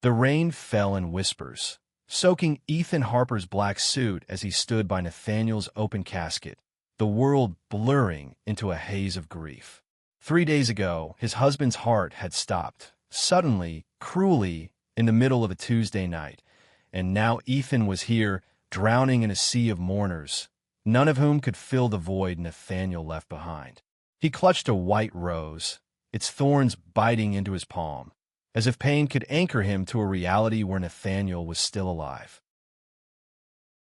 The rain fell in whispers, soaking Ethan Harper's black suit as he stood by Nathaniel's open casket, the world blurring into a haze of grief. 3 days ago, his husband's heart had stopped, suddenly, cruelly, in the middle of a Tuesday night, and now Ethan was here, drowning in a sea of mourners, none of whom could fill the void Nathaniel left behind. He clutched a white rose, its thorns biting into his palm, as if pain could anchor him to a reality where Nathaniel was still alive.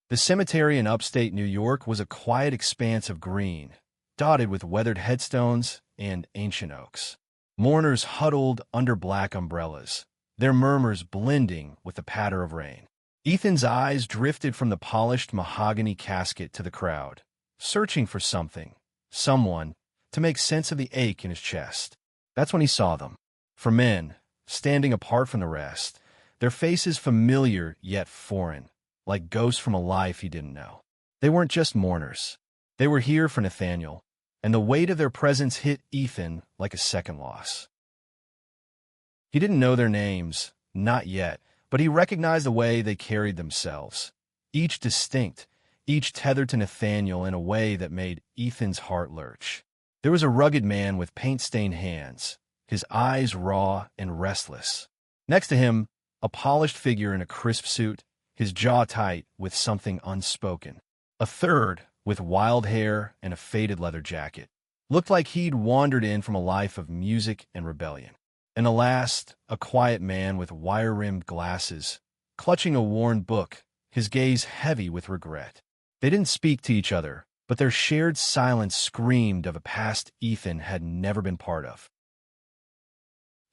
The cemetery in upstate New York was a quiet expanse of green, dotted with weathered headstones and ancient oaks. Mourners huddled under black umbrellas, their murmurs blending with the patter of rain. Ethan's eyes drifted from the polished mahogany casket to the crowd, searching for something, someone, to make sense of the ache in his chest. That's when he saw them. For men, standing apart from the rest, their faces familiar yet foreign, like ghosts from a life he didn't know. They weren't just mourners. They were here for Nathaniel, and the weight of their presence hit Ethan like a second loss. He didn't know their names, not yet, but he recognized the way they carried themselves, each distinct, each tethered to Nathaniel in a way that made Ethan's heart lurch. There was a rugged man with paint-stained hands, his eyes raw and restless. Next to him, a polished figure in a crisp suit, his jaw tight with something unspoken. A third, with wild hair and a faded leather jacket, looked like he'd wandered in from a life of music and rebellion. And the last, a quiet man with wire-rimmed glasses, clutching a worn book, his gaze heavy with regret. They didn't speak to each other, but their shared silence screamed of a past Ethan had never been part of.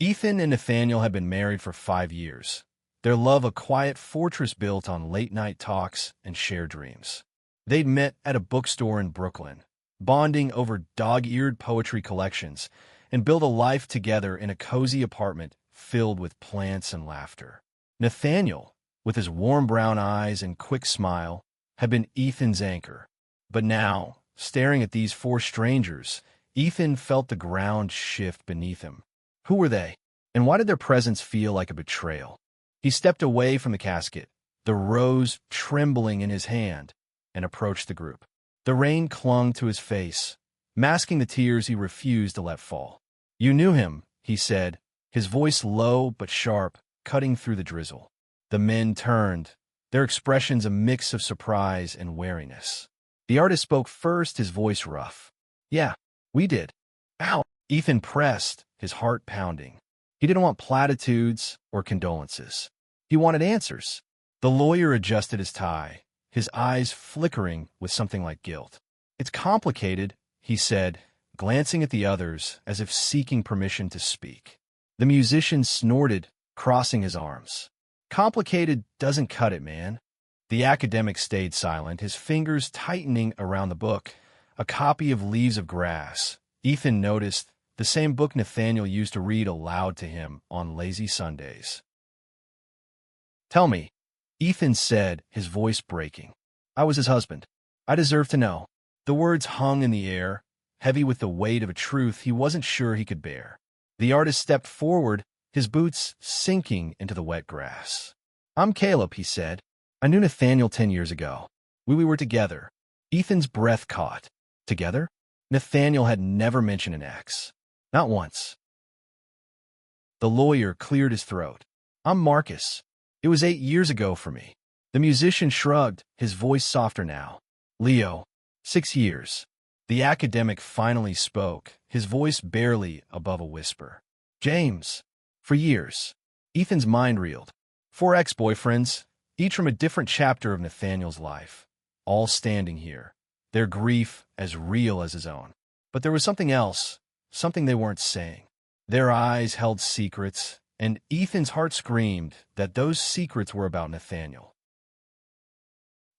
Ethan and Nathaniel had been married for 5 years, their love a quiet fortress built on late-night talks and shared dreams. They'd met at a bookstore in Brooklyn, bonding over dog-eared poetry collections, and build a life together in a cozy apartment filled with plants and laughter. Nathaniel, with his warm brown eyes and quick smile, had been Ethan's anchor. But now, staring at these 4 strangers, Ethan felt the ground shift beneath him. Who were they? And why did their presence feel like a betrayal? He stepped away from the casket, the rose trembling in his hand, and approached the group. The rain clung to his face, masking the tears he refused to let fall. "You knew him," he said, his voice low but sharp, cutting through the drizzle. The men turned, their expressions a mix of surprise and wariness. The artist spoke first, his voice rough. "Yeah, we did." "Ow!" Ethan pressed, his heart pounding. He didn't want platitudes or condolences. He wanted answers. The lawyer adjusted his tie, his eyes flickering with something like guilt. "It's complicated," he said, glancing at the others as if seeking permission to speak. The musician snorted, crossing his arms. "Complicated doesn't cut it, man." The academic stayed silent, his fingers tightening around the book, a copy of Leaves of Grass. Ethan noticed, the same book Nathaniel used to read aloud to him on lazy Sundays. "Tell me," Ethan said, his voice breaking. "I was his husband. I deserve to know." The words hung in the air, heavy with the weight of a truth he wasn't sure he could bear. The artist stepped forward, his boots sinking into the wet grass. "I'm Caleb," he said. "I knew Nathaniel 10 years ago. We were together." Ethan's breath caught. Together? Nathaniel had never mentioned an ex. Not once. The lawyer cleared his throat. "I'm Marcus. It was 8 years ago for me." The musician shrugged, his voice softer now. "Leo, 6 years." The academic finally spoke, his voice barely above a whisper. "James, for years." Ethan's mind reeled. 4 ex-boyfriends, each from a different chapter of Nathaniel's life, all standing here, their grief as real as his own. But there was something else, something they weren't saying. Their eyes held secrets, and Ethan's heart screamed that those secrets were about Nathaniel.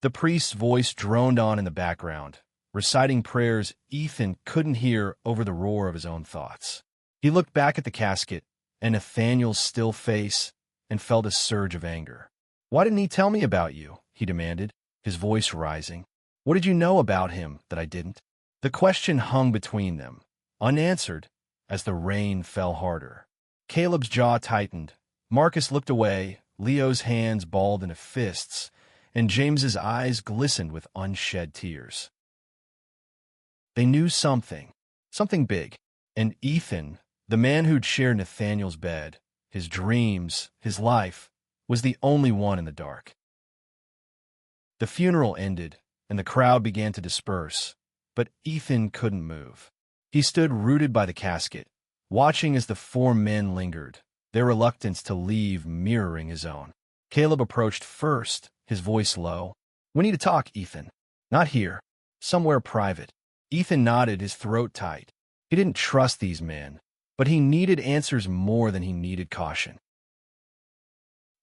The priest's voice droned on in the background, reciting prayers Ethan couldn't hear over the roar of his own thoughts. He looked back at the casket and Nathaniel's still face and felt a surge of anger. "Why didn't he tell me about you?" he demanded, his voice rising. "What did you know about him that I didn't?" The question hung between them, unanswered, as the rain fell harder. Caleb's jaw tightened, Marcus looked away, Leo's hands balled into fists, and James's eyes glistened with unshed tears. They knew something big, and Ethan, the man who'd shared Nathaniel's bed, his dreams, his life, was the only one in the dark. The funeral ended, and the crowd began to disperse, but Ethan couldn't move. He stood rooted by the casket, watching as the four men lingered, their reluctance to leave mirroring his own. Caleb approached first, his voice low. "We need to talk, Ethan. Not here. Somewhere private." Ethan nodded, his throat tight. He didn't trust these men, but he needed answers more than he needed caution.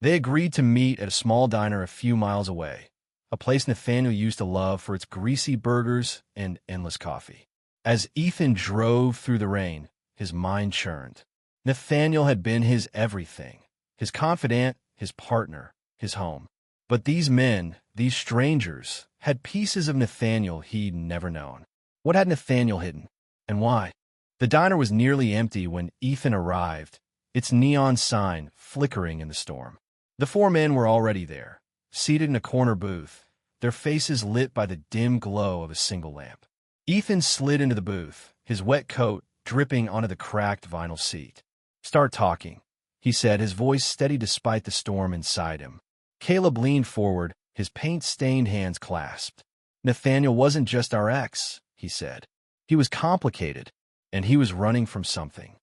They agreed to meet at a small diner a few miles away, a place Nathaniel used to love for its greasy burgers and endless coffee. As Ethan drove through the rain, his mind churned. Nathaniel had been his everything, his confidant, his partner, his home. But these men, these strangers, had pieces of Nathaniel he'd never known. What had Nathaniel hidden, and why? The diner was nearly empty when Ethan arrived, its neon sign flickering in the storm. The four men were already there, seated in a corner booth, their faces lit by the dim glow of a single lamp. Ethan slid into the booth, his wet coat dripping onto the cracked vinyl seat. "Start talking," he said, his voice steady despite the storm inside him. Caleb leaned forward, his paint-stained hands clasped. "Nathaniel wasn't just our ex," he said. "He was complicated, and he was running from something."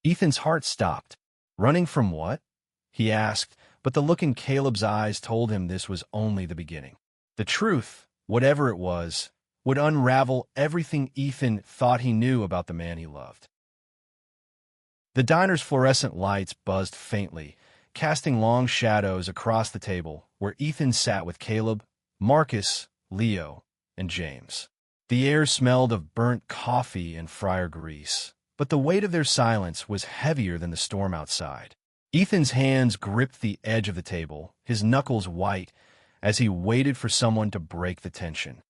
Ethan's heart stopped. "Running from what?" he asked, but the look in Caleb's eyes told him this was only the beginning. The truth, whatever it was, would unravel everything Ethan thought he knew about the man he loved. The diner's fluorescent lights buzzed faintly, casting long shadows across the table where Ethan sat with Caleb, Marcus, Leo, and James. The air smelled of burnt coffee and fryer grease, but the weight of their silence was heavier than the storm outside. Ethan's hands gripped the edge of the table, his knuckles white, as he waited for someone to break the tension.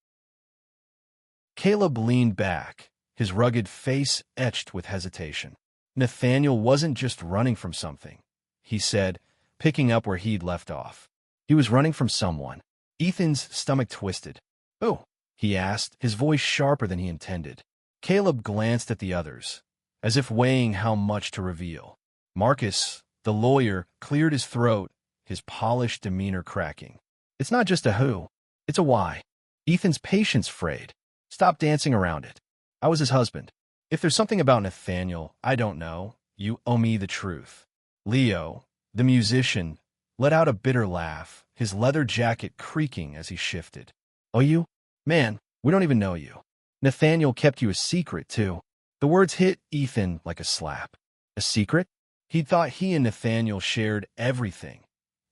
Caleb leaned back, his rugged face etched with hesitation. Nathaniel wasn't just running from something, he said, picking up where he'd left off. He was running from someone. Ethan's stomach twisted. "Oh," he asked, his voice sharper than he intended. Caleb glanced at the others, as if weighing how much to reveal. Marcus, the lawyer, cleared his throat, his polished demeanor cracking. "It's not just a who, it's a why." Ethan's patience frayed. "Stop dancing around it. I was his husband. If there's something about Nathaniel I don't know, you owe me the truth." Leo, the musician, let out a bitter laugh, his leather jacket creaking as he shifted. "Oh, you? Man, we don't even know you. Nathaniel kept you a secret, too." The words hit Ethan like a slap. A secret? He'd thought he and Nathaniel shared everything.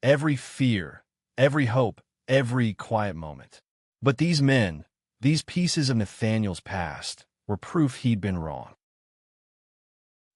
Every fear, every hope, every quiet moment. But these men, these pieces of Nathaniel's past, were proof he'd been wrong.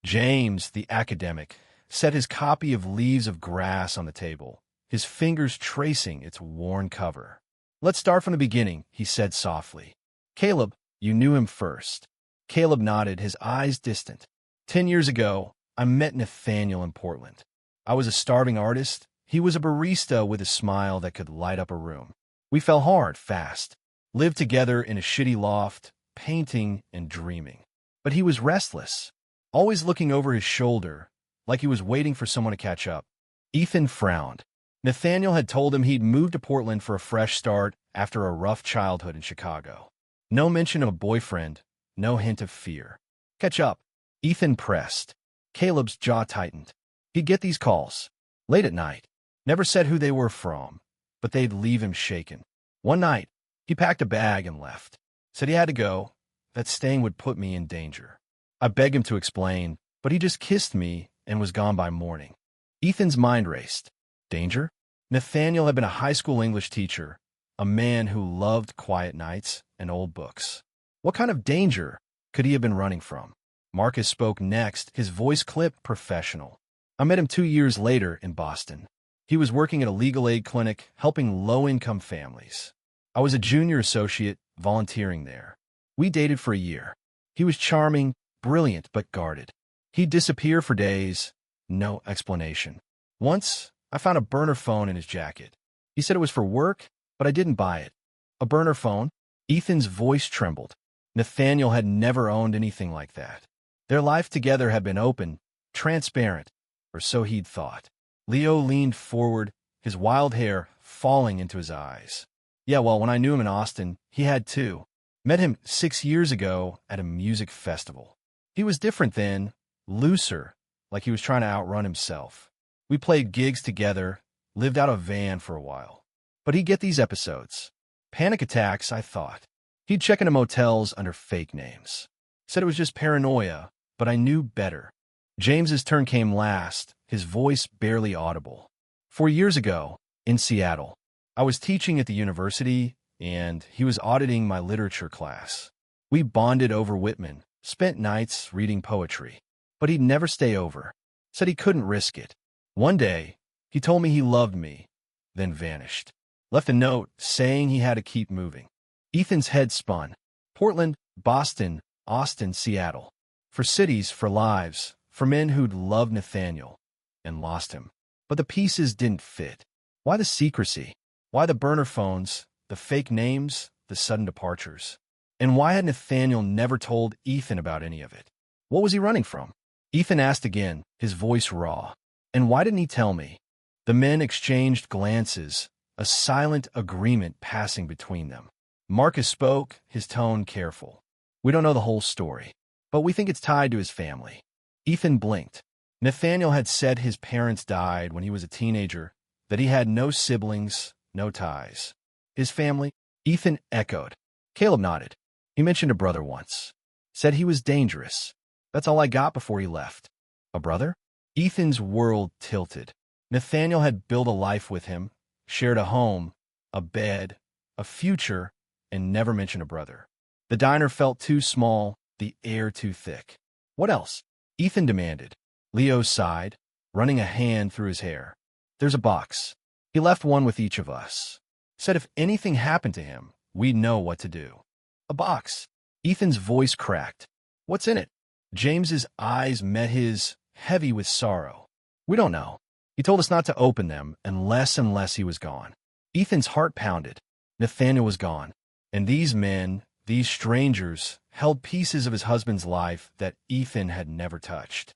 James, the academic, set his copy of Leaves of Grass on the table, his fingers tracing its worn cover. "Let's start from the beginning," he said softly. "Caleb, you knew him first." Caleb nodded, his eyes distant. 10 years ago, I met Nathaniel in Portland. I was a starving artist. He was a barista with a smile that could light up a room. We fell hard, fast, lived together in a shitty loft, painting and dreaming. But he was restless, always looking over his shoulder, like he was waiting for someone to catch up. Ethan frowned. Nathaniel had told him he'd moved to Portland for a fresh start after a rough childhood in Chicago. No mention of a boyfriend, no hint of fear. "Catch up," Ethan pressed. Caleb's jaw tightened. He'd get these calls, late at night. Never said who they were from, but they'd leave him shaken. One night, he packed a bag and left. Said he had to go, that staying would put me in danger. I begged him to explain, but he just kissed me and was gone by morning. Ethan's mind raced. Danger? Nathaniel had been a high school English teacher, a man who loved quiet nights and old books. What kind of danger could he have been running from? Marcus spoke next, his voice clipped professional. I met him 2 years later in Boston. He was working at a legal aid clinic, helping low-income families. I was a junior associate, volunteering there. We dated for a year. He was charming, brilliant, but guarded. He'd disappear for days, no explanation. Once, I found a burner phone in his jacket. He said it was for work, but I didn't buy it. A burner phone? Ethan's voice trembled. Nathaniel had never owned anything like that. Their life together had been open, transparent, or so he'd thought. Leo leaned forward, his wild hair falling into his eyes. Yeah, well, when I knew him in Austin, he had too. Met him 6 years ago at a music festival. He was different then, looser, like he was trying to outrun himself. We played gigs together, lived out of a van for a while. But he'd get these episodes. Panic attacks, I thought. He'd check into motels under fake names. Said it was just paranoia, but I knew better. James's turn came last, his voice barely audible. 4 years ago, in Seattle, I was teaching at the university, and he was auditing my literature class. We bonded over Whitman, spent nights reading poetry. But he'd never stay over. Said he couldn't risk it. One day, he told me he loved me, then vanished. Left a note saying he had to keep moving. Ethan's head spun. Portland, Boston, Austin, Seattle. For cities, for lives, for men who'd loved Nathaniel and lost him. But the pieces didn't fit. Why the secrecy? Why the burner phones, the fake names, the sudden departures? And why had Nathaniel never told Ethan about any of it? What was he running from? Ethan asked again, his voice raw. And why didn't he tell me? The men exchanged glances, a silent agreement passing between them. Marcus spoke, his tone careful. We don't know the whole story, but we think it's tied to his family. Ethan blinked. Nathaniel had said his parents died when he was a teenager, that he had no siblings, no ties. His family? Ethan echoed. Caleb nodded. He mentioned a brother once. Said he was dangerous. That's all I got before he left. A brother? Ethan's world tilted. Nathaniel had built a life with him, shared a home, a bed, a future, and never mentioned a brother. The diner felt too small, the air too thick. What else? Ethan demanded. Leo sighed, running a hand through his hair. There's a box. He left one with each of us. Said if anything happened to him, we'd know what to do. A box. Ethan's voice cracked. What's in it? James's eyes met his, heavy with sorrow. We don't know. He told us not to open them unless he was gone. Ethan's heart pounded. Nathaniel was gone. And these men, these strangers, held pieces of his husband's life that Ethan had never touched.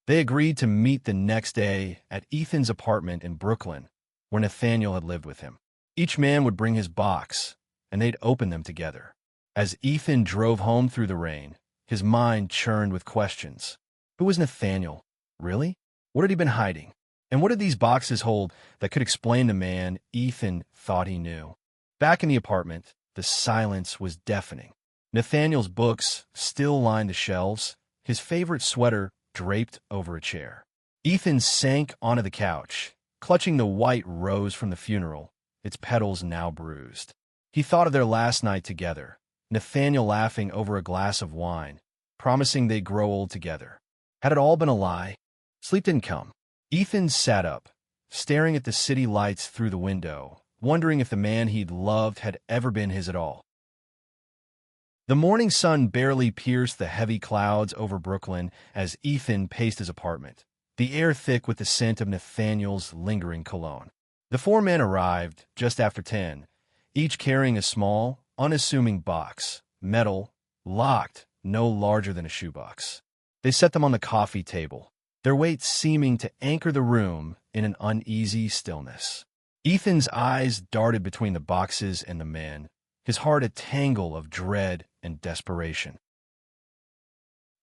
They agreed to meet the next day at Ethan's apartment in Brooklyn, where Nathaniel had lived with him. Each man would bring his box, and they'd open them together. As Ethan drove home through the rain, his mind churned with questions. Who was Nathaniel? Really? What had he been hiding? And what did these boxes hold that could explain the man Ethan thought he knew? Back in the apartment, the silence was deafening. Nathaniel's books still lined the shelves, his favorite sweater draped over a chair. Ethan sank onto the couch, clutching the white rose from the funeral, its petals now bruised. He thought of their last night together, Nathaniel laughing over a glass of wine, promising they'd grow old together. Had it all been a lie? Sleep didn't come. Ethan sat up, staring at the city lights through the window, wondering if the man he'd loved had ever been his at all. The morning sun barely pierced the heavy clouds over Brooklyn as Ethan paced his apartment, the air thick with the scent of Nathaniel's lingering cologne. The 4 men arrived just after 10, each carrying a small, unassuming box, metal, locked, no larger than a shoebox. They set them on the coffee table, their weight seeming to anchor the room in an uneasy stillness. Ethan's eyes darted between the boxes and the men, his heart a tangle of dread and desperation.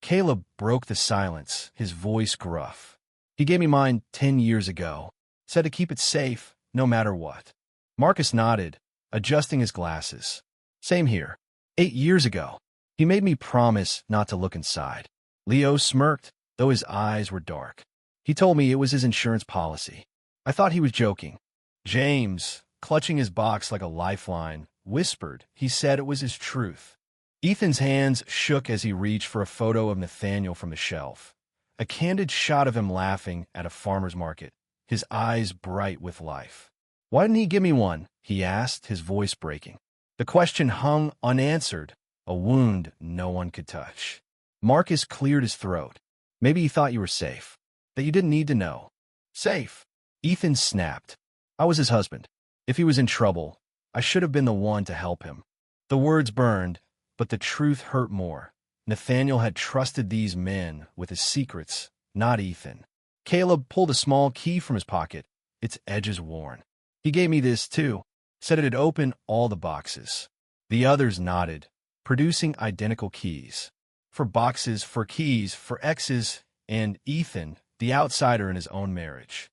Caleb broke the silence, his voice gruff. He gave me mine 10 years ago, said to keep it safe, no matter what. Marcus nodded, adjusting his glasses. Same here. 8 years ago. He made me promise not to look inside. Leo smirked, though his eyes were dark. He told me it was his insurance policy. I thought he was joking. James, clutching his box like a lifeline, whispered he said it was his truth. Ethan's hands shook as he reached for a photo of Nathaniel from the shelf. A candid shot of him laughing at a farmer's market, his eyes bright with life. Why didn't he give me one? He asked, his voice breaking. The question hung unanswered, a wound no one could touch. Marcus cleared his throat. Maybe he thought you were safe, that you didn't need to know. Safe. Ethan snapped. I was his husband. If he was in trouble, I should have been the one to help him. The words burned, but the truth hurt more. Nathaniel had trusted these men with his secrets, not Ethan. Caleb pulled a small key from his pocket, its edges worn. He gave me this, too, said it'd open all the boxes. The others nodded, producing identical keys. For boxes, for keys, for X's, and Ethan, the outsider in his own marriage.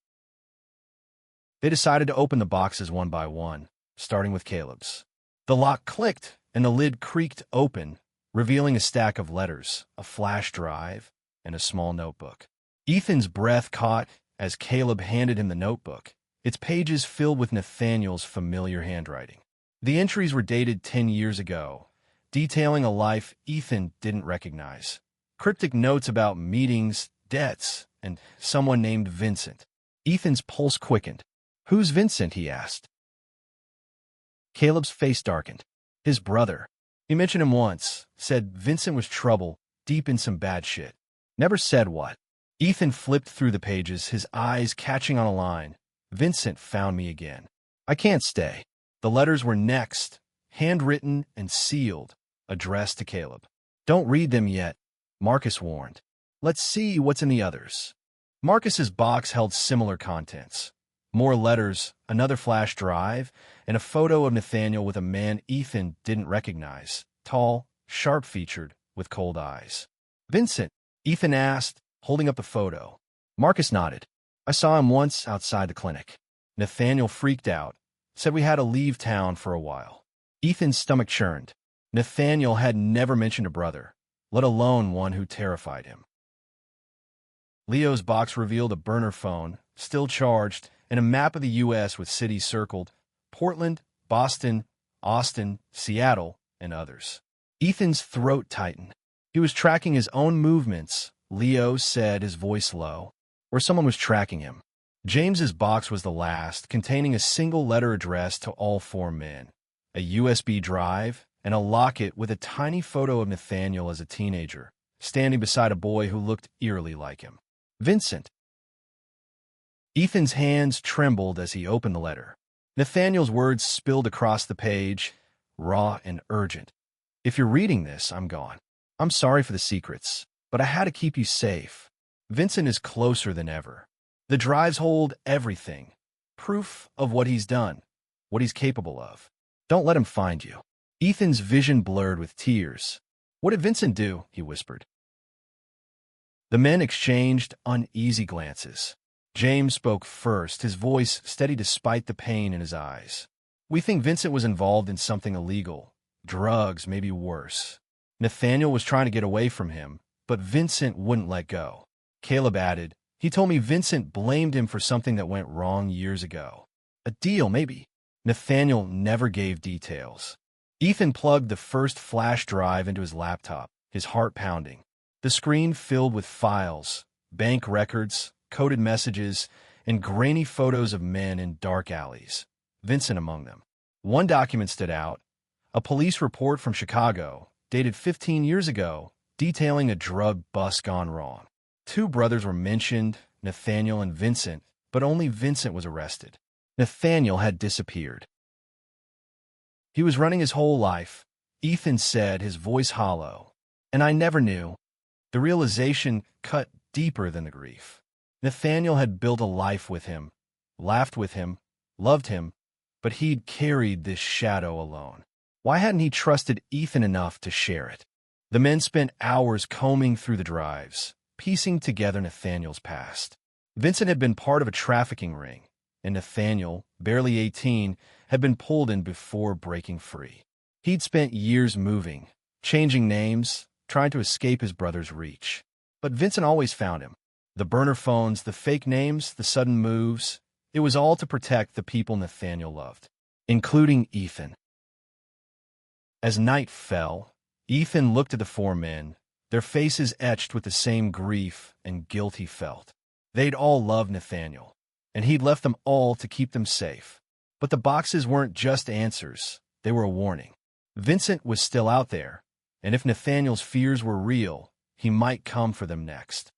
They decided to open the boxes one by one, starting with Caleb's. The lock clicked, and the lid creaked open, revealing a stack of letters, a flash drive, and a small notebook. Ethan's breath caught as Caleb handed him the notebook, its pages filled with Nathaniel's familiar handwriting. The entries were dated 10 years ago, detailing a life Ethan didn't recognize. Cryptic notes about meetings, debts, and someone named Vincent. Ethan's pulse quickened. "Who's Vincent?" he asked. Caleb's face darkened. His brother. He mentioned him once, said Vincent was trouble, deep in some bad shit. Never said what. Ethan flipped through the pages, his eyes catching on a line. Vincent found me again. I can't stay. The letters were next, handwritten and sealed, addressed to Caleb. Don't read them yet, Marcus warned. Let's see what's in the others. Marcus's box held similar contents. More letters, another flash drive, and a photo of Nathaniel with a man Ethan didn't recognize, tall, sharp-featured, with cold eyes. Vincent, Ethan asked, holding up the photo. Marcus nodded. I saw him once outside the clinic. Nathaniel freaked out, said we had to leave town for a while. Ethan's stomach churned. Nathaniel had never mentioned a brother, let alone one who terrified him. Leo's box revealed a burner phone, still charged, and a map of the U.S. with cities circled: Portland, Boston, Austin, Seattle, and others. Ethan's throat tightened. He was tracking his own movements, Leo said, his voice low, or someone was tracking him. James's box was the last, containing a single letter addressed to all 4 men, a USB drive, and a locket with a tiny photo of Nathaniel as a teenager, standing beside a boy who looked eerily like him. Vincent. Ethan's hands trembled as he opened the letter. Nathaniel's words spilled across the page, raw and urgent. If you're reading this, I'm gone. I'm sorry for the secrets, but I had to keep you safe. Vincent is closer than ever. The drives hold everything. Proof of what he's done, what he's capable of. Don't let him find you. Ethan's vision blurred with tears. What did Vincent do? He whispered. The men exchanged uneasy glances. James spoke first, his voice steady despite the pain in his eyes. We think Vincent was involved in something illegal. Drugs, maybe worse. Nathaniel was trying to get away from him, but Vincent wouldn't let go. Caleb added, he told me Vincent blamed him for something that went wrong years ago. A deal, maybe. Nathaniel never gave details. Ethan plugged the first flash drive into his laptop, his heart pounding. The screen filled with files, bank records, coded messages, and grainy photos of men in dark alleys, Vincent among them. One document stood out, a police report from Chicago, dated 15 years ago, detailing a drug bust gone wrong. 2 brothers were mentioned, Nathaniel and Vincent, but only Vincent was arrested. Nathaniel had disappeared. He was running his whole life, Ethan said, his voice hollow. And I never knew. The realization cut deeper than the grief. Nathaniel had built a life with him, laughed with him, loved him, but he'd carried this shadow alone. Why hadn't he trusted Ethan enough to share it? The men spent hours combing through the drives, piecing together Nathaniel's past. Vincent had been part of a trafficking ring, and Nathaniel, barely 18, had been pulled in before breaking free. He'd spent years moving, changing names, trying to escape his brother's reach. But Vincent always found him. The burner phones, the fake names, the sudden moves, it was all to protect the people Nathaniel loved, including Ethan. As night fell, Ethan looked at the 4 men, their faces etched with the same grief and guilt he felt. They'd all loved Nathaniel, and he'd left them all to keep them safe. But the boxes weren't just answers, they were a warning. Vincent was still out there, and if Nathaniel's fears were real, he might come for them next.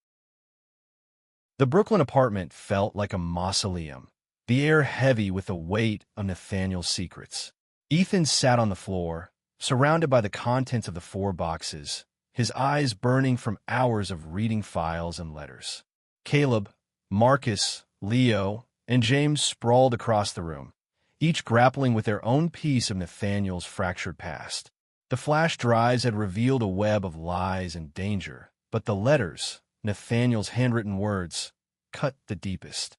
The Brooklyn apartment felt like a mausoleum, the air heavy with the weight of Nathaniel's secrets. Ethan sat on the floor, surrounded by the contents of the 4 boxes, his eyes burning from hours of reading files and letters. Caleb, Marcus, Leo, and James sprawled across the room, each grappling with their own piece of Nathaniel's fractured past. The flash drives had revealed a web of lies and danger, but the letters, Nathaniel's handwritten words, cut the deepest.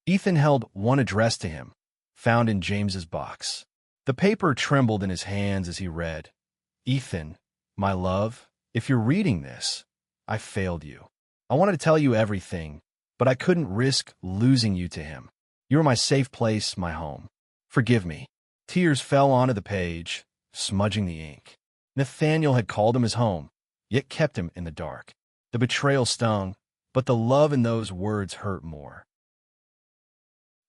Ethan held one addressed to him, found in James's box. The paper trembled in his hands as he read, "Ethan, my love, if you're reading this, I failed you. I wanted to tell you everything, but I couldn't risk losing you to him. You were my safe place, my home. Forgive me." Tears fell onto the page, smudging the ink. Nathaniel had called him his home, yet kept him in the dark. The betrayal stung, but the love in those words hurt more.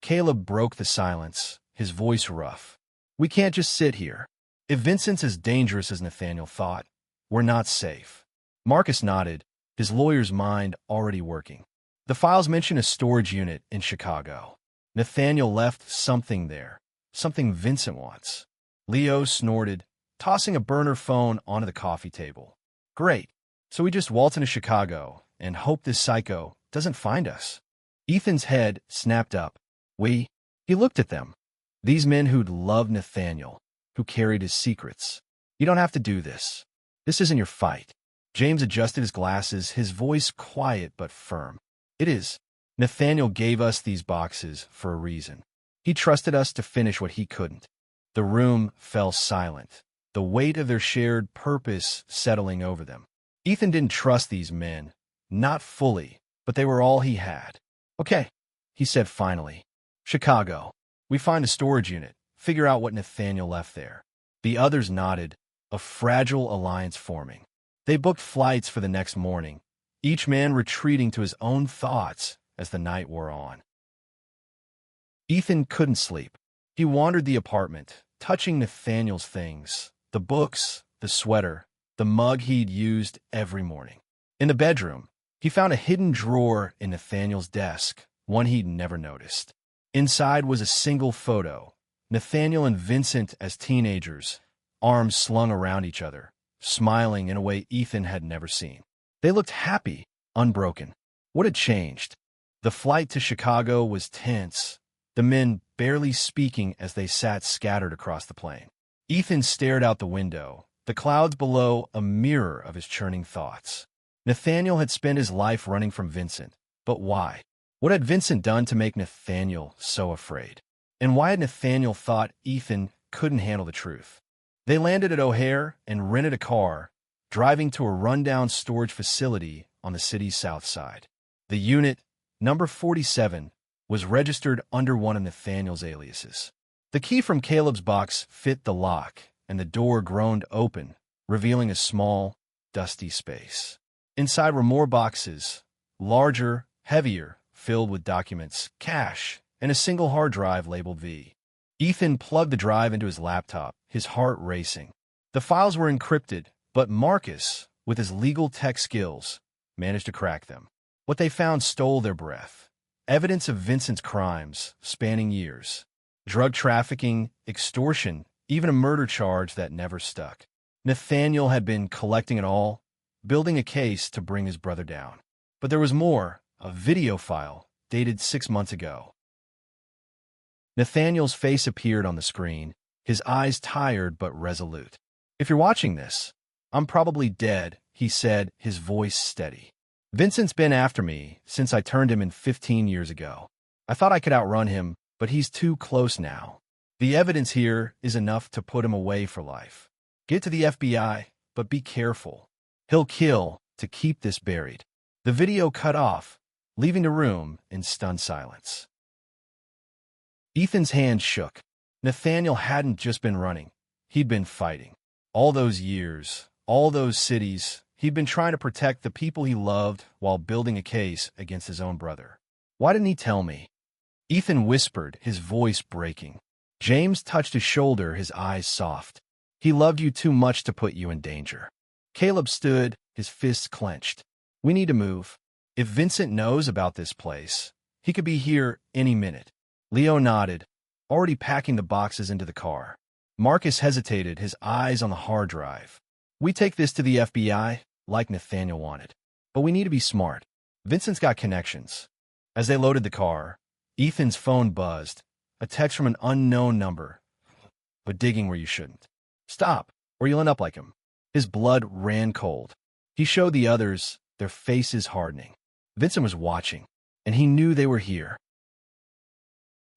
Caleb broke the silence, his voice rough. "We can't just sit here. If Vincent's as dangerous as Nathaniel thought, we're not safe." Marcus nodded, his lawyer's mind already working. The files mention a storage unit in Chicago. Nathaniel left something there, something Vincent wants. Leo snorted, tossing a burner phone onto the coffee table. "Great. So we just waltz into Chicago and hope this psycho doesn't find us." Ethan's head snapped up. "We?" He looked at them. These men who'd loved Nathaniel, who carried his secrets. "You don't have to do this. This isn't your fight." James adjusted his glasses, his voice quiet but firm. "It is. Nathaniel gave us these boxes for a reason. He trusted us to finish what he couldn't." The room fell silent, the weight of their shared purpose settling over them. Ethan didn't trust these men, not fully, but they were all he had. "Okay," he said finally. "Chicago. We find a storage unit, figure out what Nathaniel left there." The others nodded, a fragile alliance forming. They booked flights for the next morning, each man retreating to his own thoughts as the night wore on. Ethan couldn't sleep. He wandered the apartment, touching Nathaniel's things, the books, the sweater, the mug he'd used every morning. In the bedroom, he found a hidden drawer in Nathaniel's desk, one he'd never noticed. Inside was a single photo, Nathaniel and Vincent as teenagers, arms slung around each other, smiling in a way Ethan had never seen. They looked happy, unbroken. What had changed? The flight to Chicago was tense, the men barely speaking as they sat scattered across the plane. Ethan stared out the window, the clouds below a mirror of his churning thoughts. Nathaniel had spent his life running from Vincent, but why? What had Vincent done to make Nathaniel so afraid? And why had Nathaniel thought Ethan couldn't handle the truth? They landed at O'Hare and rented a car, driving to a rundown storage facility on the city's south side. The unit, number 47, was registered under one of Nathaniel's aliases. The key from Caleb's box fit the lock, and the door groaned open, revealing a small, dusty space. Inside were more boxes, larger, heavier, filled with documents, cash, and a single hard drive labeled V. Ethan plugged the drive into his laptop, his heart racing. The files were encrypted, but Marcus, with his legal tech skills, managed to crack them. What they found stole their breath. Evidence of Vincent's crimes, spanning years. Drug trafficking, extortion, even a murder charge that never stuck. Nathaniel had been collecting it all, building a case to bring his brother down. But there was more, a video file dated 6 months ago. Nathaniel's face appeared on the screen, his eyes tired but resolute. "If you're watching this, I'm probably dead," he said, his voice steady. "Vincent's been after me since I turned him in 15 years ago. I thought I could outrun him, but he's too close now. The evidence here is enough to put him away for life. Get to the FBI, but be careful. He'll kill to keep this buried." The video cut off, leaving the room in stunned silence. Ethan's hand shook. Nathaniel hadn't just been running. He'd been fighting. All those years, all those cities, he'd been trying to protect the people he loved while building a case against his own brother. "Why didn't he tell me?" Ethan whispered, his voice breaking. James touched his shoulder, his eyes soft. "He loved you too much to put you in danger." Caleb stood, his fists clenched. "We need to move." If Vincent knows about this place, he could be here any minute. Leo nodded, already packing the boxes into the car. Marcus hesitated, his eyes on the hard drive. We take this to the FBI, like Nathaniel wanted. But we need to be smart. Vincent's got connections. As they loaded the car, Ethan's phone buzzed, a text from an unknown number. But digging where you shouldn't. Stop, or you'll end up like him. His blood ran cold. He showed the others, their faces hardening. Vincent was watching, and he knew they were here.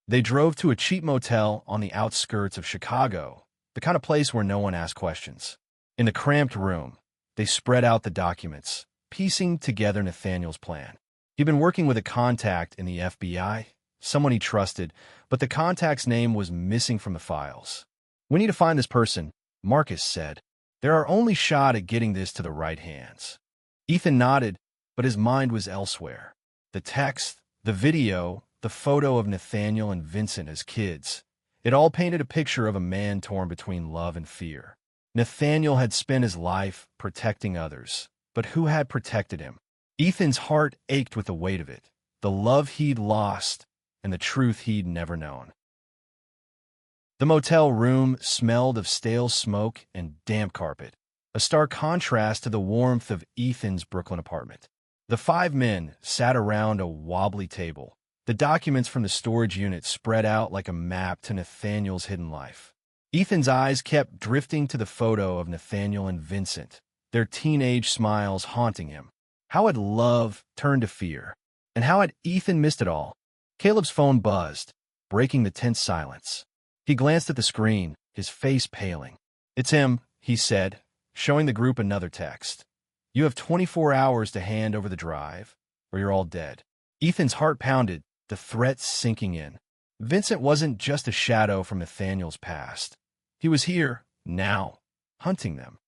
They drove to a cheap motel on the outskirts of Chicago, the kind of place where no one asked questions. In the cramped room, they spread out the documents, piecing together Nathaniel's plan. He'd been working with a contact in the FBI, someone he trusted, but the contact's name was missing from the files. We need to find this person, Marcus said. They're our only shot at getting this to the right hands. Ethan nodded, but his mind was elsewhere. The text, the video, the photo of Nathaniel and Vincent as kids. It all painted a picture of a man torn between love and fear. Nathaniel had spent his life protecting others, but who had protected him? Ethan's heart ached with the weight of it, the love he'd lost and the truth he'd never known. The motel room smelled of stale smoke and damp carpet, a stark contrast to the warmth of Ethan's Brooklyn apartment. The 5 men sat around a wobbly table, the documents from the storage unit spread out like a map to Nathaniel's hidden life. Ethan's eyes kept drifting to the photo of Nathaniel and Vincent, their teenage smiles haunting him. How had love turned to fear? And how had Ethan missed it all? Caleb's phone buzzed, breaking the tense silence. He glanced at the screen, his face paling. It's him, he said, showing the group another text. You have 24 hours to hand over the drive, or you're all dead. Ethan's heart pounded, the threat sinking in. Vincent wasn't just a shadow from Nathaniel's past. He was here, now, hunting them.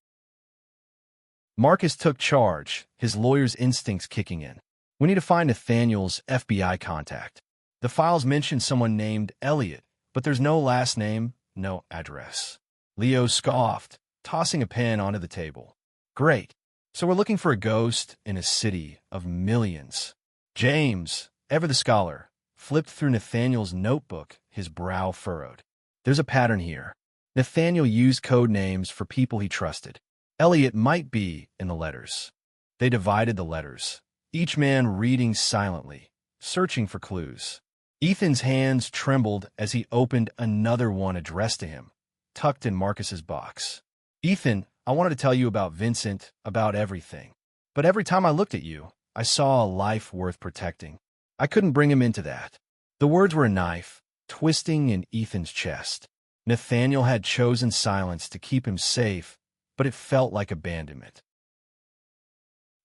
Marcus took charge, his lawyer's instincts kicking in. We need to find Nathaniel's FBI contact. The files mention someone named Elliot, but there's no last name, no address. Leo scoffed, tossing a pen onto the table. Great. So we're looking for a ghost in a city of millions. James, ever the scholar, flipped through Nathaniel's notebook, his brow furrowed. There's a pattern here. Nathaniel used code names for people he trusted. Elliot might be in the letters. They divided the letters, each man reading silently, searching for clues. Ethan's hands trembled as he opened another one addressed to him, tucked in Marcus's box. Ethan, I wanted to tell you about Vincent, about everything. But every time I looked at you, I saw a life worth protecting. I couldn't bring him into that. The words were a knife, twisting in Ethan's chest. Nathaniel had chosen silence to keep him safe, but it felt like abandonment.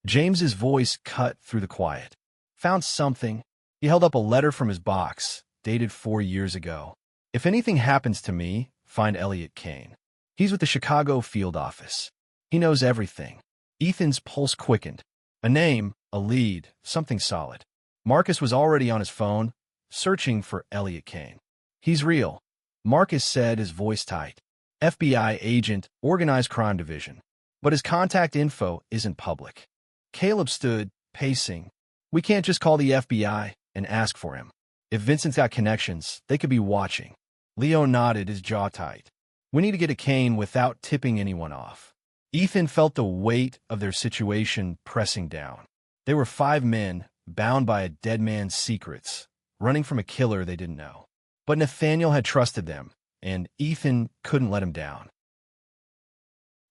James's voice cut through the quiet. Found something. He held up a letter from his box, dated 4 years ago. If anything happens to me, find Elliot Kane. He's with the Chicago field office. He knows everything. Ethan's pulse quickened. A name, a lead, something solid. Marcus was already on his phone, searching for Elliot Kane. He's real, Marcus said, his voice tight. FBI agent, organized crime division. But his contact info isn't public. Caleb stood, pacing. We can't just call the FBI and ask for him. If Vincent's got connections, they could be watching. Leo nodded, his jaw tight. We need to get a Kane without tipping anyone off. Ethan felt the weight of their situation pressing down. They were 5 men, bound by a dead man's secrets, running from a killer they didn't know. But Nathaniel had trusted them, and Ethan couldn't let him down.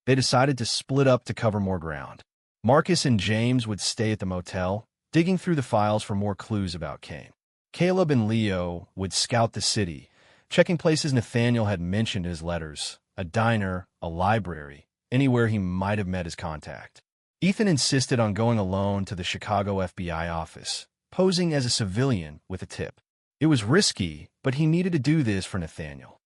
They decided to split up to cover more ground. Marcus and James would stay at the motel, digging through the files for more clues about Kane. Caleb and Leo would scout the city, checking places Nathaniel had mentioned in his letters, a diner, a library, anywhere he might have met his contact. Ethan insisted on going alone to the Chicago FBI office, posing as a civilian with a tip. It was risky, but he needed to do this for Nathaniel.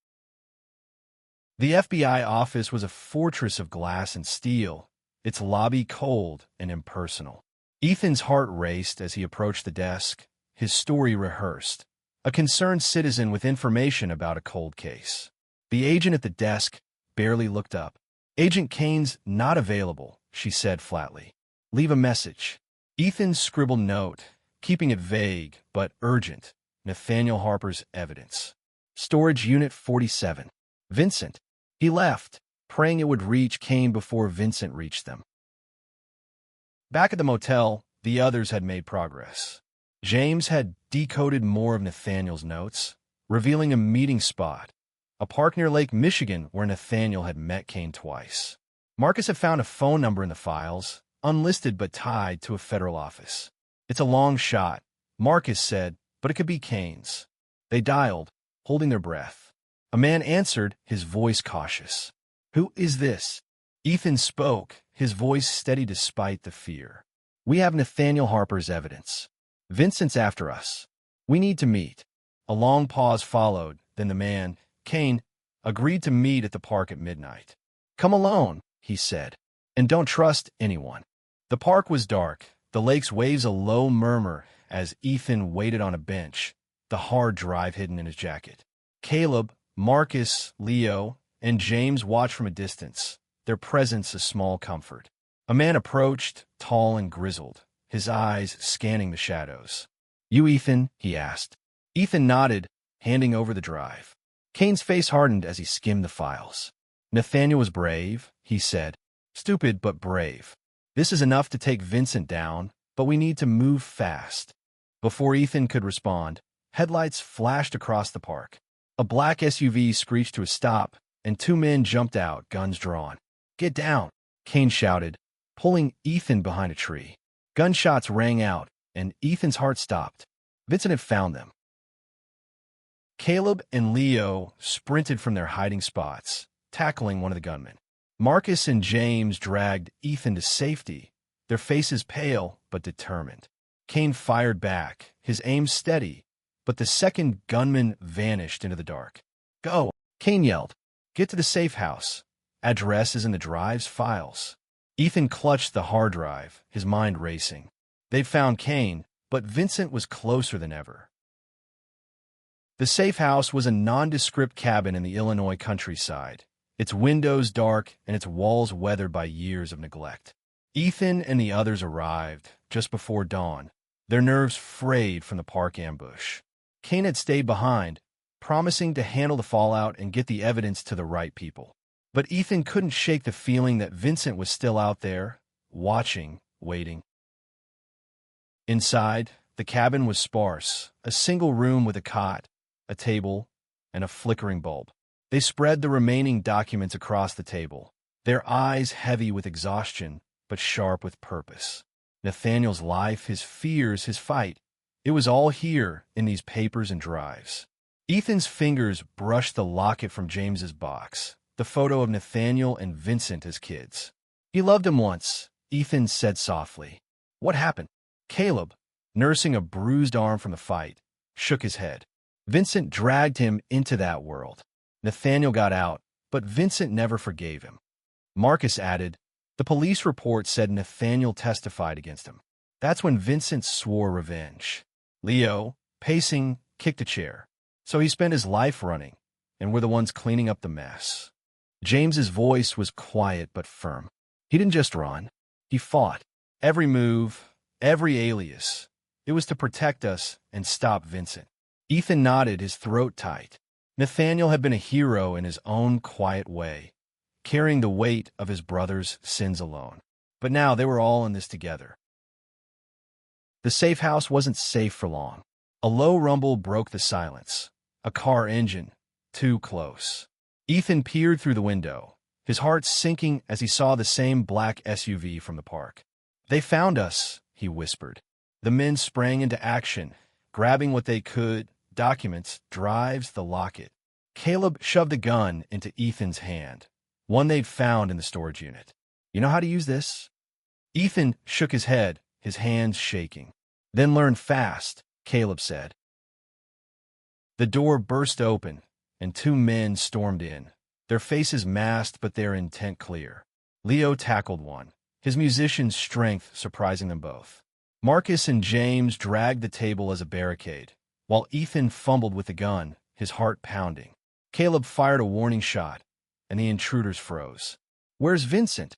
The FBI office was a fortress of glass and steel, its lobby cold and impersonal. Ethan's heart raced as he approached the desk, his story rehearsed. A concerned citizen with information about a cold case. The agent at the desk barely looked up. Agent Kane's not available, she said flatly. Leave a message. Ethan scribbled note, keeping it vague but urgent. Nathaniel Harper's evidence. Storage Unit 47. Vincent. He left, praying it would reach Kane before Vincent reached them. Back at the motel, the others had made progress. James had decoded more of Nathaniel's notes, revealing a meeting spot, a park near Lake Michigan where Nathaniel had met Kane twice. Marcus had found a phone number in the files, unlisted but tied to a federal office. "It's a long shot," Marcus said, "but it could be Kane's." They dialed, holding their breath. A man answered, his voice cautious. "Who is this?" Ethan spoke, his voice steady despite the fear. "We have Nathaniel Harper's evidence. Vincent's after us. We need to meet." A long pause followed, then the man, Kane, agreed to meet at the park at midnight. "Come alone," he said, "and don't trust anyone." The park was dark, the lake's waves a low murmur as Ethan waited on a bench, the hard drive hidden in his jacket. Caleb, Marcus, Leo, and James watched from a distance, their presence a small comfort. A man approached, tall and grizzled, his eyes scanning the shadows. "You Ethan?" he asked. Ethan nodded, handing over the drive. Kane's face hardened as he skimmed the files. "Nathaniel was brave," he said. "Stupid, but brave. This is enough to take Vincent down, but we need to move fast." Before Ethan could respond, headlights flashed across the park. A black SUV screeched to a stop, and two men jumped out, guns drawn. "Get down," Kane shouted, pulling Ethan behind a tree. Gunshots rang out, and Ethan's heart stopped. Vincent had found them. Caleb and Leo sprinted from their hiding spots, tackling one of the gunmen. Marcus and James dragged Ethan to safety, their faces pale but determined. Kane fired back, his aim steady, but the second gunman vanished into the dark. "Go!" Kane yelled. "Get to the safe house. Address is in the drive's files." Ethan clutched the hard drive, his mind racing. They'd found Kane, but Vincent was closer than ever. The safe house was a nondescript cabin in the Illinois countryside, its windows dark and its walls weathered by years of neglect. Ethan and the others arrived just before dawn, their nerves frayed from the park ambush. Kane had stayed behind, promising to handle the fallout and get the evidence to the right people. But Ethan couldn't shake the feeling that Vincent was still out there, watching, waiting. Inside, the cabin was sparse, a single room with a cot, a table, and a flickering bulb. They spread the remaining documents across the table, their eyes heavy with exhaustion, but sharp with purpose. Nathaniel's life, his fears, his fight, it was all here in these papers and drives. Ethan's fingers brushed the locket from James's box, the photo of Nathaniel and Vincent as kids. "He loved him once," Ethan said softly. "What happened?" Caleb, nursing a bruised arm from the fight, shook his head. "Vincent dragged him into that world. Nathaniel got out, but Vincent never forgave him." Marcus added, "The police report said Nathaniel testified against him. That's when Vincent swore revenge." Leo, pacing, kicked a chair. "So he spent his life running, and we're the ones cleaning up the mess." James's voice was quiet but firm. "He didn't just run. He fought. Every move, every alias. It was to protect us and stop Vincent." Ethan nodded, his throat tight. Nathaniel had been a hero in his own quiet way, carrying the weight of his brother's sins alone. But now they were all in this together. The safe house wasn't safe for long. A low rumble broke the silence. A car engine, too close. Ethan peered through the window, his heart sinking as he saw the same black SUV from the park. "They found us," he whispered. The men sprang into action, grabbing what they could, documents, drives, the locket. Caleb shoved a gun into Ethan's hand, one they'd found in the storage unit. "You know how to use this?" Ethan shook his head, his hands shaking. "Then learn fast," Caleb said. The door burst open, and two men stormed in, their faces masked but their intent clear. Leo tackled one, his musician's strength surprising them both. Marcus and James dragged the table as a barricade, while Ethan fumbled with the gun, his heart pounding. Caleb fired a warning shot, and the intruders froze. "Where's Vincent?"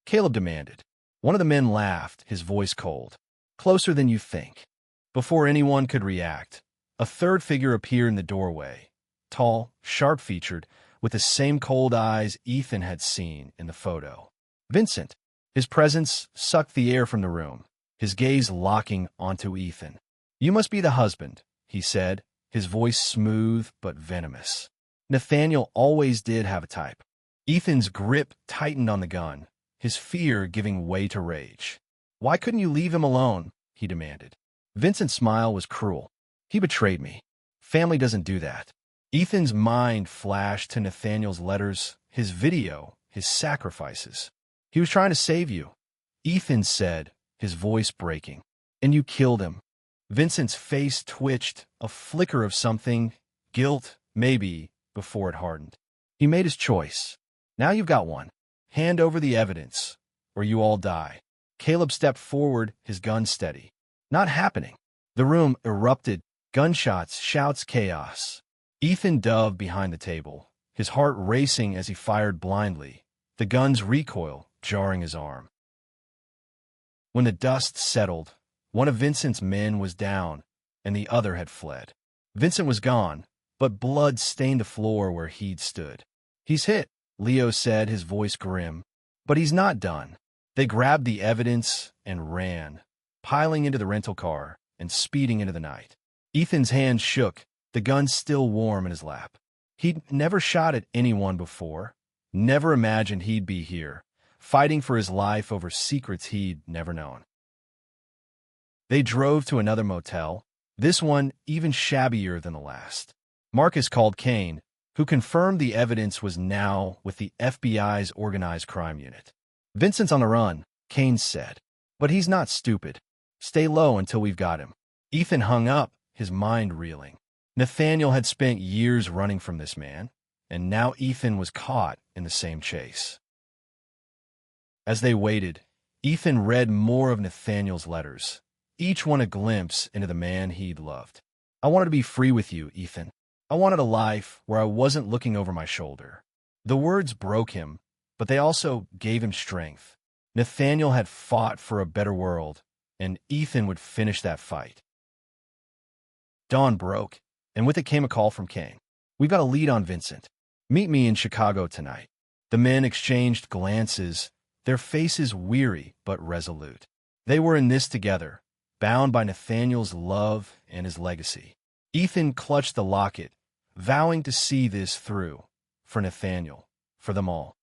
Caleb demanded. One of the men laughed, his voice cold. Closer than you think. Before anyone could react, a third figure appeared in the doorway, tall, sharp-featured, with the same cold eyes Ethan had seen in the photo. Vincent. His presence sucked the air from the room, his gaze locking onto Ethan. "You must be the husband," he said, his voice smooth but venomous. Nathaniel always did have a type. Ethan's grip tightened on the gun, his fear giving way to rage. "Why couldn't you leave him alone?" he demanded. Vincent's smile was cruel. "He betrayed me. Family doesn't do that." Ethan's mind flashed to Nathaniel's letters, his video, his sacrifices. "He was trying to save you," Ethan said, his voice breaking. "And you killed him." Vincent's face twitched, a flicker of something, guilt, maybe, before it hardened. He made his choice. "Now you've got one. Hand over the evidence, or you all die." Caleb stepped forward, his gun steady. "Not happening." The room erupted, gunshots, shouts, chaos. Ethan dove behind the table, his heart racing as he fired blindly, the gun's recoil jarring his arm. When the dust settled, one of Vincent's men was down, and the other had fled. Vincent was gone, but blood stained the floor where he'd stood. "He's hit," Leo said, his voice grim. "But he's not done." They grabbed the evidence and ran, piling into the rental car and speeding into the night. Ethan's hands shook, the gun still warm in his lap. He'd never shot at anyone before, never imagined he'd be here, fighting for his life over secrets he'd never known. They drove to another motel, this one even shabbier than the last. Marcus called Kane, who confirmed the evidence was now with the FBI's organized crime unit. "Vincent's on the run," Kane said. "But he's not stupid. Stay low until we've got him." Ethan hung up, his mind reeling. Nathaniel had spent years running from this man, and now Ethan was caught in the same chase. As they waited, Ethan read more of Nathaniel's letters, each one a glimpse into the man he'd loved. "I wanted to be free with you, Ethan. I wanted a life where I wasn't looking over my shoulder." The words broke him, but they also gave him strength. Nathaniel had fought for a better world, and Ethan would finish that fight. Dawn broke, and with it came a call from Kane. "We've got a lead on Vincent. Meet me in Chicago tonight." The men exchanged glances, their faces weary but resolute. They were in this together, bound by Nathaniel's love and his legacy. Ethan clutched the locket, vowing to see this through, for Nathaniel, for them all.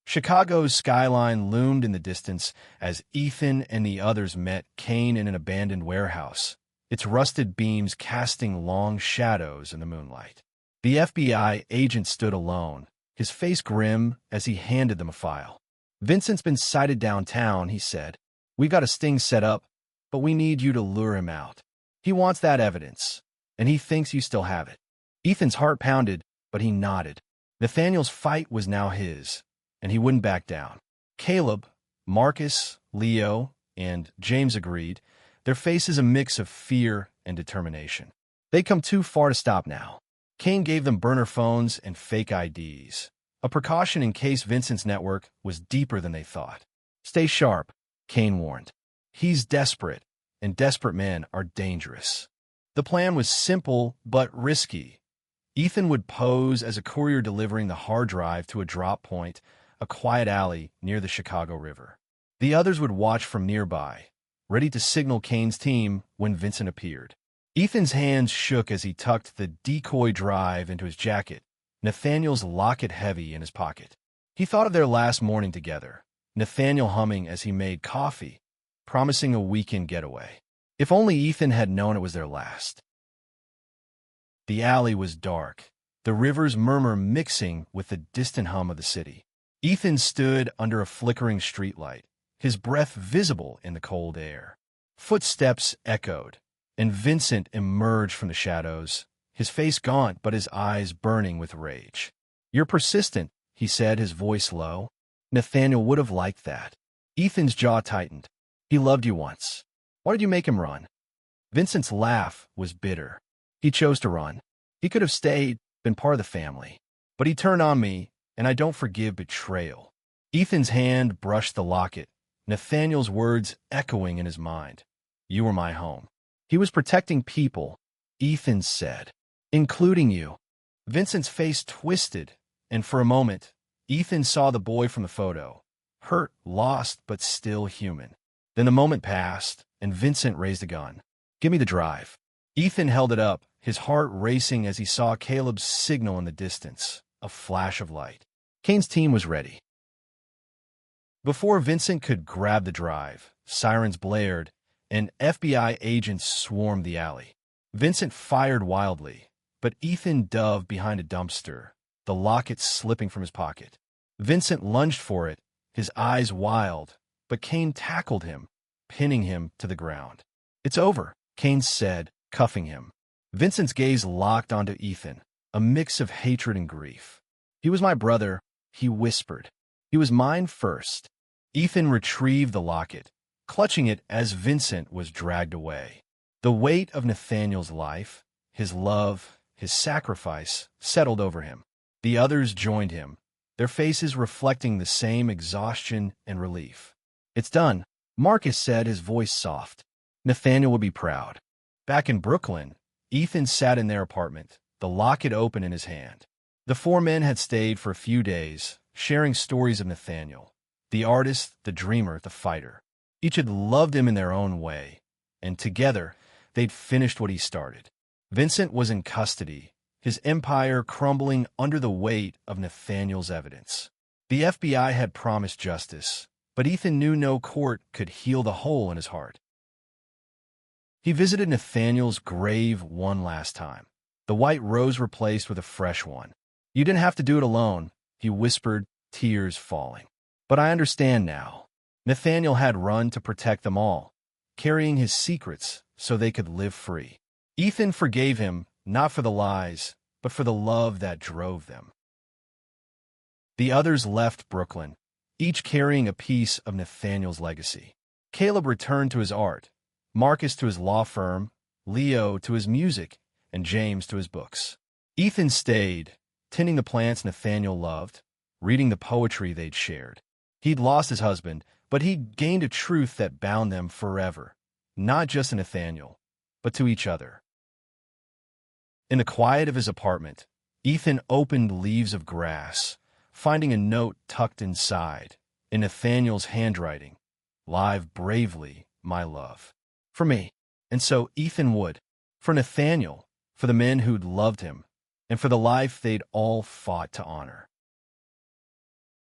Chicago's skyline loomed in the distance as Ethan and the others met Kane in an abandoned warehouse, its rusted beams casting long shadows in the moonlight. The FBI agent stood alone, his face grim as he handed them a file. "Vincent's been sighted downtown," he said. "We've got a sting set up, but we need you to lure him out. He wants that evidence, and he thinks you still have it." Ethan's heart pounded, but he nodded. Nathaniel's fight was now his, and he wouldn't back down. Caleb, Marcus, Leo, and James agreed, their faces a mix of fear and determination. They'd come too far to stop now. Kane gave them burner phones and fake IDs, a precaution in case Vincent's network was deeper than they thought. "Stay sharp," Kane warned. "He's desperate, and desperate men are dangerous." The plan was simple but risky. Ethan would pose as a courier delivering the hard drive to a drop point, a quiet alley near the Chicago River. The others would watch from nearby, ready to signal Kane's team when Vincent appeared. Ethan's hands shook as he tucked the decoy drive into his jacket, Nathaniel's locket heavy in his pocket. He thought of their last morning together, Nathaniel humming as he made coffee, promising a weekend getaway. If only Ethan had known it was their last. The alley was dark, the river's murmur mixing with the distant hum of the city. Ethan stood under a flickering streetlight, his breath visible in the cold air. Footsteps echoed, and Vincent emerged from the shadows, his face gaunt but his eyes burning with rage. "You're persistent," he said, his voice low. Nathaniel would have liked that. Ethan's jaw tightened. "He loved you once. Why did you make him run?" Vincent's laugh was bitter. "He chose to run. He could have stayed, been part of the family. But he turned on me, and I don't forgive betrayal." Ethan's hand brushed the locket, Nathaniel's words echoing in his mind. You were my home. He was protecting people, Ethan said, including you. Vincent's face twisted, and for a moment, Ethan saw the boy from the photo, hurt, lost, but still human. Then the moment passed, and Vincent raised a gun. Give me the drive. Ethan held it up, his heart racing as he saw Caleb's signal in the distance, a flash of light. Kane's team was ready. Before Vincent could grab the drive, sirens blared, and FBI agents swarmed the alley. Vincent fired wildly, but Ethan dove behind a dumpster, the locket slipping from his pocket. Vincent lunged for it, his eyes wild, but Kane tackled him, pinning him to the ground. It's over, Kane said, cuffing him. Vincent's gaze locked onto Ethan, a mix of hatred and grief. He was my brother, he whispered. He was mine first. Ethan retrieved the locket, clutching it as Vincent was dragged away. The weight of Nathaniel's life, his love, his sacrifice, settled over him. The others joined him, their faces reflecting the same exhaustion and relief. It's done, Marcus said, his voice soft. Nathaniel would be proud. Back in Brooklyn, Ethan sat in their apartment, the locket open in his hand. The four men had stayed for a few days, sharing stories of Nathaniel, the artist, the dreamer, the fighter. Each had loved him in their own way, and together, they'd finished what he started. Vincent was in custody, his empire crumbling under the weight of Nathaniel's evidence. The FBI had promised justice, but Ethan knew no court could heal the hole in his heart. He visited Nathaniel's grave one last time, the white rose replaced with a fresh one. You didn't have to do it alone, he whispered, tears falling. But I understand now. Nathaniel had run to protect them all, carrying his secrets so they could live free. Ethan forgave him, not for the lies, but for the love that drove them. The others left Brooklyn, each carrying a piece of Nathaniel's legacy. Caleb returned to his art, Marcus to his law firm, Leo to his music, and James to his books. Ethan stayed, tending the plants Nathaniel loved, reading the poetry they'd shared. He'd lost his husband, but he'd gained a truth that bound them forever, not just to Nathaniel, but to each other. In the quiet of his apartment, Ethan opened Leaves of Grass, finding a note tucked inside, in Nathaniel's handwriting. Live bravely, my love. For me. And so Ethan would. For Nathaniel, for the men who'd loved him, and for the life they'd all fought to honor.